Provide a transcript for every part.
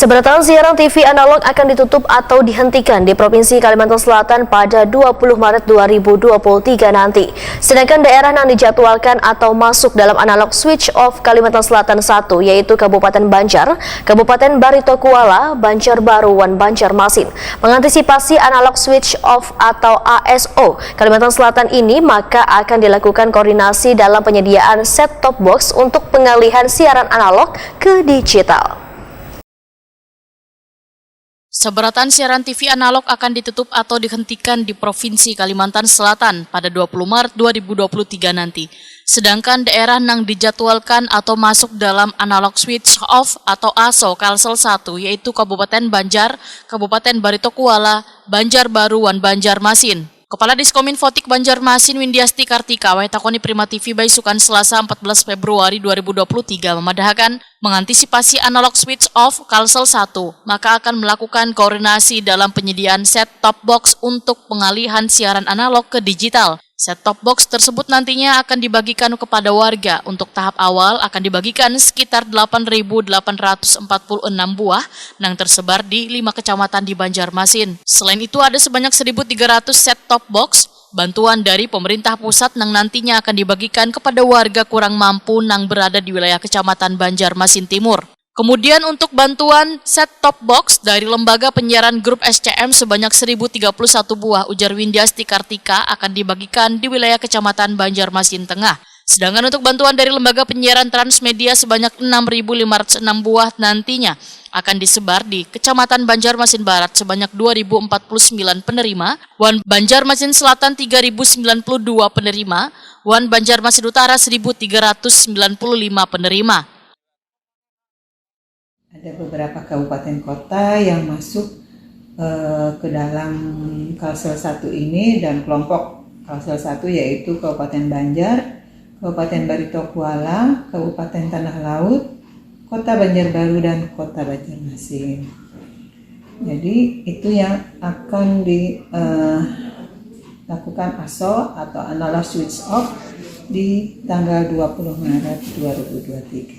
Seberatan siaran TV analog akan ditutup atau dihentikan di Provinsi Kalimantan Selatan pada 20 Maret 2023 nanti. Sedangkan daerah yang dijadwalkan atau masuk dalam analog switch off Kalimantan Selatan 1 yaitu Kabupaten Banjar, Kabupaten Barito Kuala, Banjarbaru, dan Banjarmasin. Mengantisipasi analog switch off atau ASO Kalimantan Selatan ini, maka akan dilakukan koordinasi dalam penyediaan set-top box untuk pengalihan siaran analog ke digital. Seberatan siaran TV analog akan ditutup atau dihentikan di Provinsi Kalimantan Selatan pada 20 Maret 2023 nanti. Sedangkan daerah yang dijadwalkan atau masuk dalam analog switch off atau ASO Kalsel 1 yaitu Kabupaten Banjar, Kabupaten Barito Kuala, Banjarbaru, dan Banjarmasin. Kepala Diskominfotik Banjarmasin Windiasti Kartika takoni Prima TV Baisukan Selasa 14 Februari 2023 memadahkan mengantisipasi analog switch off Kalsel 1, maka akan melakukan koordinasi dalam penyediaan set-top box untuk pengalihan siaran analog ke digital. Set-top box tersebut nantinya akan dibagikan kepada warga. Untuk tahap awal akan dibagikan sekitar 8.846 buah yang tersebar di 5 kecamatan di Banjarmasin. Selain itu ada sebanyak 1.300 set-top box bantuan dari pemerintah pusat yang nantinya akan dibagikan kepada warga kurang mampu yang berada di wilayah Kecamatan Banjarmasin Timur. Kemudian untuk bantuan set-top box dari Lembaga Penyiaran Grup SCM sebanyak 1.031 buah, ujar Windiasti Kartika, akan dibagikan di wilayah Kecamatan Banjarmasin Tengah. Sedangkan untuk bantuan dari Lembaga Penyiaran Transmedia sebanyak 6.506 buah nantinya akan disebar di Kecamatan Banjarmasin Barat sebanyak 2.049 penerima, Wan Banjarmasin Selatan 3.092 penerima, Wan Banjarmasin Utara 1.395 penerima. Ada beberapa kabupaten kota yang masuk ke dalam Kalsel 1 ini, dan kelompok Kalsel 1 yaitu Kabupaten Banjar, Kabupaten Barito Kuala, Kabupaten Tanah Laut, Kota Banjarbaru, dan Kota Banjarmasin. Jadi itu yang akan dilakukan ASO atau analog switch off di tanggal 20 Maret 2023.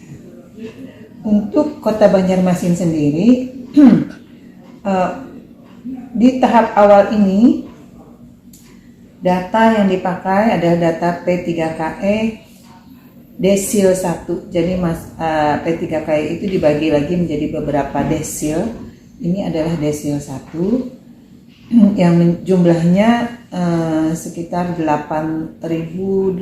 Untuk Kota Banjarmasin sendiri, di tahap awal ini data yang dipakai adalah data P3KE desil 1. Jadi P3KE itu dibagi lagi menjadi beberapa desil. Ini adalah desil 1 yang jumlahnya sekitar 8.846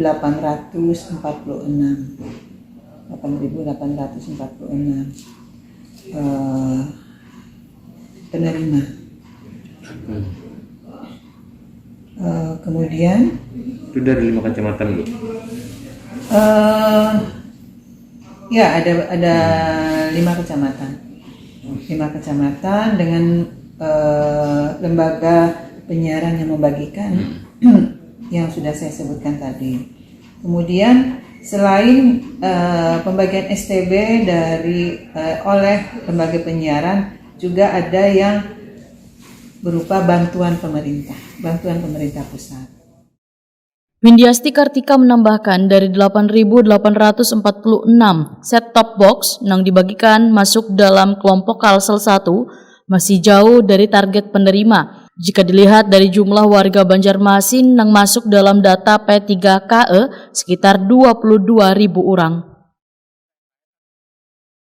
penerima. Kemudian itu dari 5 kecamatan, Bu? Ya, ada 5 kecamatan. 5 kecamatan dengan lembaga penyiaran yang membagikan yang sudah saya sebutkan tadi. Kemudian selain pembagian STB oleh lembaga penyiaran, juga ada yang berupa bantuan pemerintah pusat. Windiasti Kartika menambahkan dari 8.846 set-top box yang dibagikan masuk dalam kelompok Kalsel 1 masih jauh dari target penerima. Jika dilihat dari jumlah warga Banjarmasin yang masuk dalam data P3KE sekitar 22.000 orang.